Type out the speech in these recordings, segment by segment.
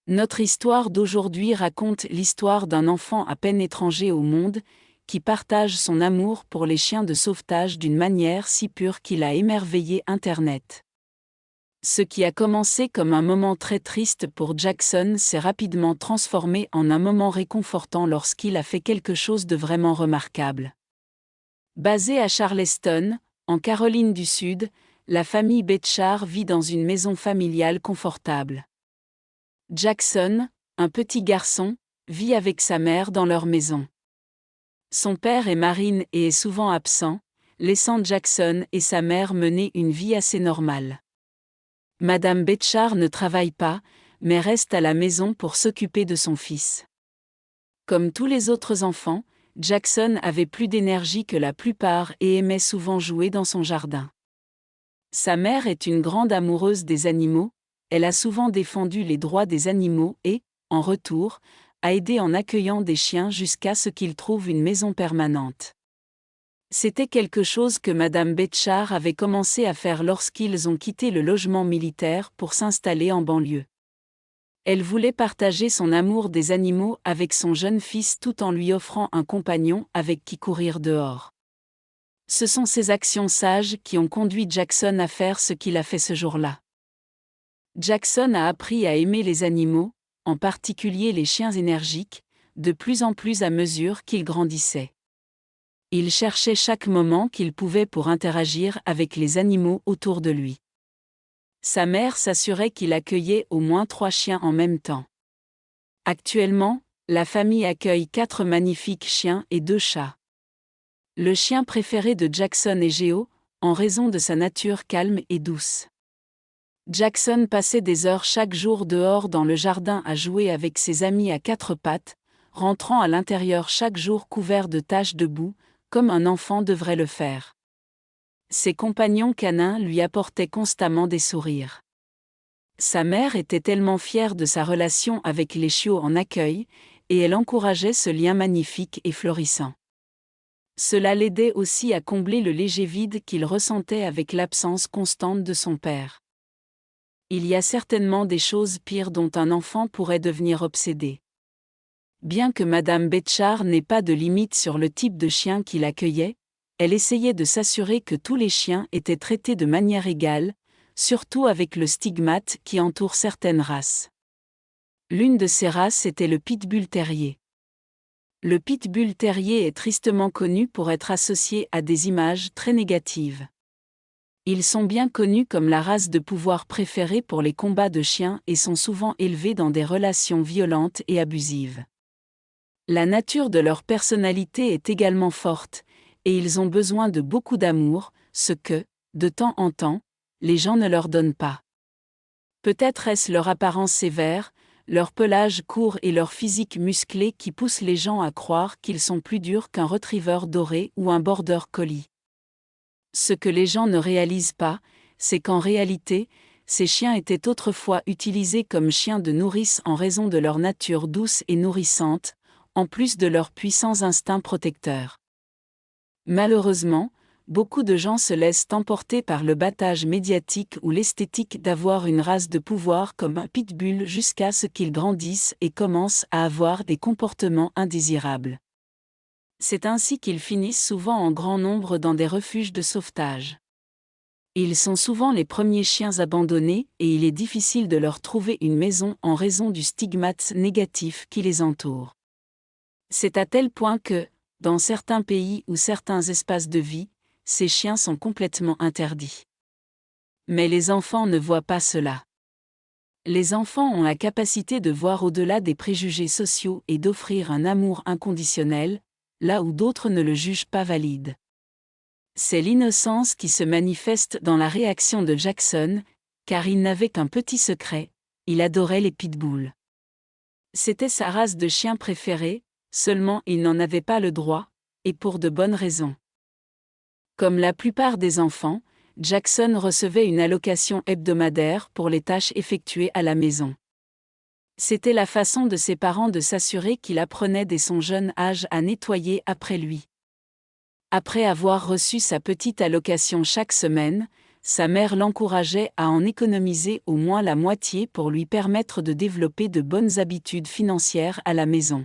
Notre histoire d'aujourd'hui raconte l'histoire d'un enfant à peine étranger au monde, qui partage son amour pour les chiens de sauvetage d'une manière si pure qu'il a émerveillé Internet. Ce qui a commencé comme un moment très triste pour Jackson s'est rapidement transformé en un moment réconfortant lorsqu'il a fait quelque chose de vraiment remarquable. Basée à Charleston, en Caroline du Sud, la famille Betchar vit dans une maison familiale confortable. Jackson, un petit garçon, vit avec sa mère dans leur maison. Son père est marine et est souvent absent, laissant Jackson et sa mère mener une vie assez normale. Madame Betchar ne travaille pas, mais reste à la maison pour s'occuper de son fils. Comme tous les autres enfants, Jackson avait plus d'énergie que la plupart et aimait souvent jouer dans son jardin. Sa mère est une grande amoureuse des animaux, elle a souvent défendu les droits des animaux et, en retour, a aidé en accueillant des chiens jusqu'à ce qu'ils trouvent une maison permanente. C'était quelque chose que Madame Betchar avait commencé à faire lorsqu'ils ont quitté le logement militaire pour s'installer en banlieue. Elle voulait partager son amour des animaux avec son jeune fils tout en lui offrant un compagnon avec qui courir dehors. Ce sont ces actions sages qui ont conduit Jackson à faire ce qu'il a fait ce jour-là. Jackson a appris à aimer les animaux, en particulier les chiens énergiques, de plus en plus à mesure qu'il grandissait. Il cherchait chaque moment qu'il pouvait pour interagir avec les animaux autour de lui. Sa mère s'assurait qu'il accueillait au moins 3 chiens en même temps. Actuellement, la famille accueille 4 magnifiques chiens et 2 chats. Le chien préféré de Jackson est Géo, en raison de sa nature calme et douce. Jackson passait des heures chaque jour dehors dans le jardin à jouer avec ses amis à 4 pattes, rentrant à l'intérieur chaque jour couvert de taches de boue, comme un enfant devrait le faire. Ses compagnons canins lui apportaient constamment des sourires. Sa mère était tellement fière de sa relation avec les chiots en accueil, et elle encourageait ce lien magnifique et florissant. Cela l'aidait aussi à combler le léger vide qu'il ressentait avec l'absence constante de son père. Il y a certainement des choses pires dont un enfant pourrait devenir obsédé. Bien que Madame Betchar n'ait pas de limite sur le type de chien qu'il accueillait, elle essayait de s'assurer que tous les chiens étaient traités de manière égale, surtout avec le stigmate qui entoure certaines races. L'une de ces races était le pitbull terrier. Le pitbull terrier est tristement connu pour être associé à des images très négatives. Ils sont bien connus comme la race de pouvoir préférée pour les combats de chiens et sont souvent élevés dans des relations violentes et abusives. La nature de leur personnalité est également forte, et ils ont besoin de beaucoup d'amour, ce que, de temps en temps, les gens ne leur donnent pas. Peut-être est-ce leur apparence sévère, leur pelage court et leur physique musclé qui poussent les gens à croire qu'ils sont plus durs qu'un retriever doré ou un border collie. Ce que les gens ne réalisent pas, c'est qu'en réalité, ces chiens étaient autrefois utilisés comme chiens de nourrice en raison de leur nature douce et nourrissante, en plus de leurs puissants instincts protecteurs. Malheureusement, beaucoup de gens se laissent emporter par le battage médiatique ou l'esthétique d'avoir une race de pouvoir comme un pitbull jusqu'à ce qu'ils grandissent et commencent à avoir des comportements indésirables. C'est ainsi qu'ils finissent souvent en grand nombre dans des refuges de sauvetage. Ils sont souvent les premiers chiens abandonnés et il est difficile de leur trouver une maison en raison du stigmate négatif qui les entoure. C'est à tel point que, dans certains pays ou certains espaces de vie, ces chiens sont complètement interdits. Mais les enfants ne voient pas cela. Les enfants ont la capacité de voir au-delà des préjugés sociaux et d'offrir un amour inconditionnel, là où d'autres ne le jugent pas valide. C'est l'innocence qui se manifeste dans la réaction de Jackson, car il n'avait qu'un petit secret, il adorait les pitbulls. C'était sa race de chien préférée, seulement il n'en avait pas le droit, et pour de bonnes raisons. Comme la plupart des enfants, Jackson recevait une allocation hebdomadaire pour les tâches effectuées à la maison. C'était la façon de ses parents de s'assurer qu'il apprenait dès son jeune âge à nettoyer après lui. Après avoir reçu sa petite allocation chaque semaine, sa mère l'encourageait à en économiser au moins la moitié pour lui permettre de développer de bonnes habitudes financières à la maison.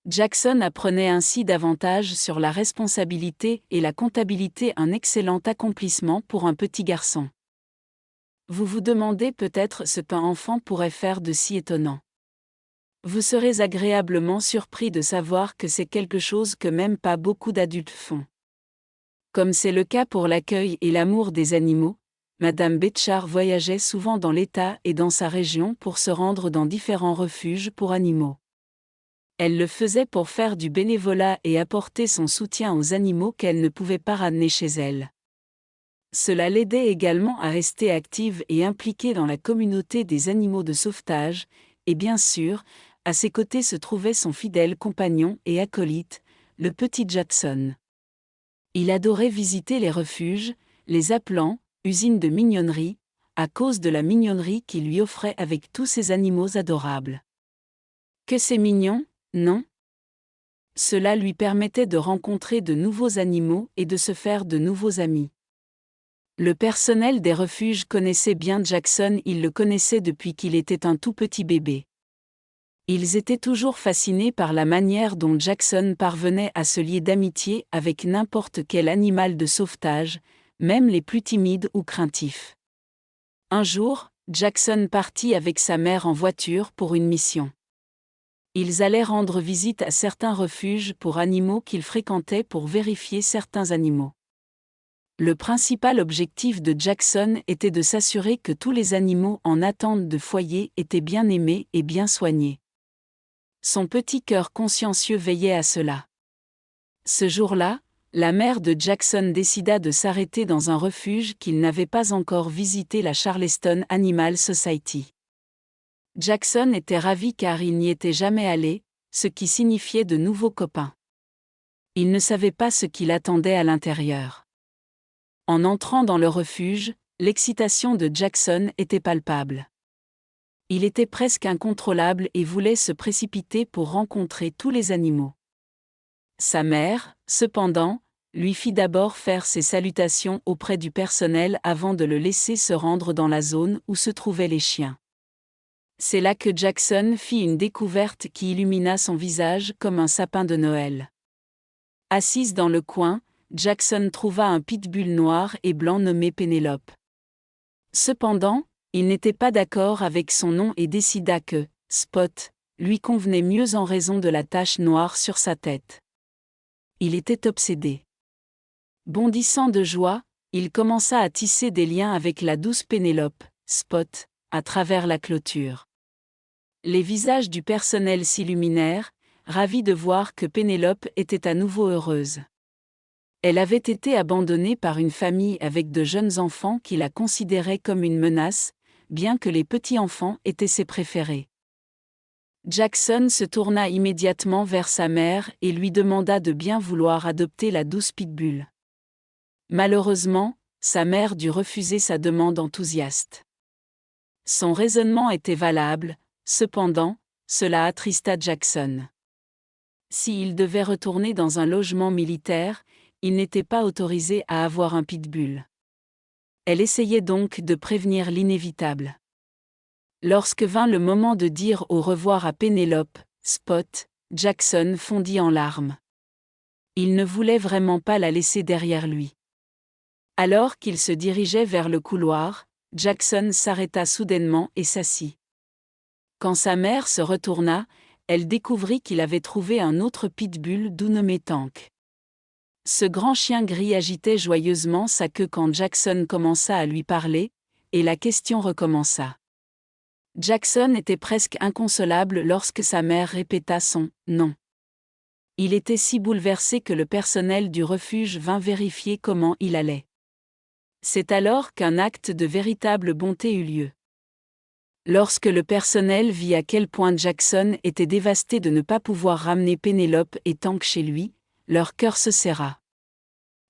Jackson apprenait ainsi davantage sur la responsabilité et la comptabilité, un excellent accomplissement pour un petit garçon. Vous vous demandez peut-être ce qu'un enfant pourrait faire de si étonnant. Vous serez agréablement surpris de savoir que c'est quelque chose que même pas beaucoup d'adultes font. Comme c'est le cas pour l'accueil et l'amour des animaux, Madame Betchart voyageait souvent dans l'État et dans sa région pour se rendre dans différents refuges pour animaux. Elle le faisait pour faire du bénévolat et apporter son soutien aux animaux qu'elle ne pouvait pas ramener chez elle. Cela l'aidait également à rester active et impliquée dans la communauté des animaux de sauvetage, et bien sûr, à ses côtés se trouvait son fidèle compagnon et acolyte, le petit Jackson. Il adorait visiter les refuges, les appelant « usines de mignonnerie », à cause de la mignonnerie qu'il lui offrait avec tous ces animaux adorables. Que c'est mignon, non ? Cela lui permettait de rencontrer de nouveaux animaux et de se faire de nouveaux amis. Le personnel des refuges connaissait bien Jackson, il le connaissait depuis qu'il était un tout petit bébé. Ils étaient toujours fascinés par la manière dont Jackson parvenait à se lier d'amitié avec n'importe quel animal de sauvetage, même les plus timides ou craintifs. Un jour, Jackson partit avec sa mère en voiture pour une mission. Ils allaient rendre visite à certains refuges pour animaux qu'ils fréquentaient pour vérifier certains animaux. Le principal objectif de Jackson était de s'assurer que tous les animaux en attente de foyer étaient bien aimés et bien soignés. Son petit cœur consciencieux veillait à cela. Ce jour-là, la mère de Jackson décida de s'arrêter dans un refuge qu'il n'avait pas encore visité, la Charleston Animal Society. Jackson était ravi car il n'y était jamais allé, ce qui signifiait de nouveaux copains. Il ne savait pas ce qui l'attendait à l'intérieur. En entrant dans le refuge, l'excitation de Jackson était palpable. Il était presque incontrôlable et voulait se précipiter pour rencontrer tous les animaux. Sa mère, cependant, lui fit d'abord faire ses salutations auprès du personnel avant de le laisser se rendre dans la zone où se trouvaient les chiens. C'est là que Jackson fit une découverte qui illumina son visage comme un sapin de Noël. Assise dans le coin, Jackson trouva un pitbull noir et blanc nommé Pénélope. Cependant, il n'était pas d'accord avec son nom et décida que « Spot » lui convenait mieux en raison de la tache noire sur sa tête. Il était obsédé. Bondissant de joie, il commença à tisser des liens avec la douce Pénélope, Spot, à travers la clôture. Les visages du personnel s'illuminèrent, ravis de voir que Pénélope était à nouveau heureuse. Elle avait été abandonnée par une famille avec de jeunes enfants qui la considéraient comme une menace, bien que les petits-enfants étaient ses préférés. Jackson se tourna immédiatement vers sa mère et lui demanda de bien vouloir adopter la douce pitbull. Malheureusement, sa mère dut refuser sa demande enthousiaste. Son raisonnement était valable, cependant, cela attrista Jackson. S'il devait retourner dans un logement militaire, il n'était pas autorisé à avoir un pitbull. Elle essayait donc de prévenir l'inévitable. Lorsque vint le moment de dire au revoir à Pénélope, Spot, Jackson fondit en larmes. Il ne voulait vraiment pas la laisser derrière lui. Alors qu'il se dirigeait vers le couloir, Jackson s'arrêta soudainement et s'assit. Quand sa mère se retourna, elle découvrit qu'il avait trouvé un autre pitbull doux nommé Tank. Ce grand chien gris agitait joyeusement sa queue quand Jackson commença à lui parler, et la question recommença. Jackson était presque inconsolable lorsque sa mère répéta son « nom ». Il était si bouleversé que le personnel du refuge vint vérifier comment il allait. C'est alors qu'un acte de véritable bonté eut lieu. Lorsque le personnel vit à quel point Jackson était dévasté de ne pas pouvoir ramener Pénélope et Tank chez lui, leur cœur se serra.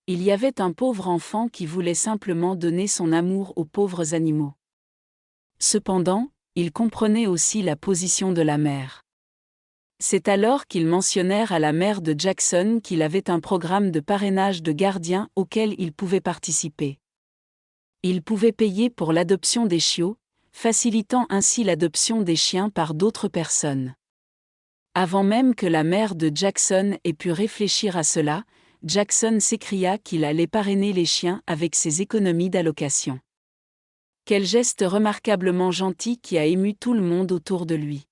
Il y avait un pauvre enfant qui voulait simplement donner son amour aux pauvres animaux. Cependant, il comprenait aussi la position de la mère. C'est alors qu'ils mentionnèrent à la mère de Jackson qu'il avait un programme de parrainage de gardiens auquel il pouvait participer. Il pouvait payer pour l'adoption des chiots, facilitant ainsi l'adoption des chiens par d'autres personnes. Avant même que la mère de Jackson ait pu réfléchir à cela, Jackson s'écria qu'il allait parrainer les chiens avec ses économies d'allocation. Quel geste remarquablement gentil qui a ému tout le monde autour de lui.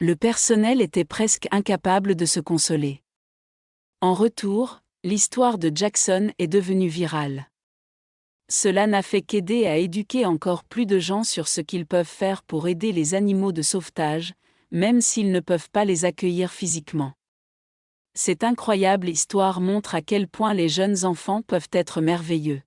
Le personnel était presque incapable de se consoler. En retour, l'histoire de Jackson est devenue virale. Cela n'a fait qu'aider à éduquer encore plus de gens sur ce qu'ils peuvent faire pour aider les animaux de sauvetage, même s'ils ne peuvent pas les accueillir physiquement. Cette incroyable histoire montre à quel point les jeunes enfants peuvent être merveilleux.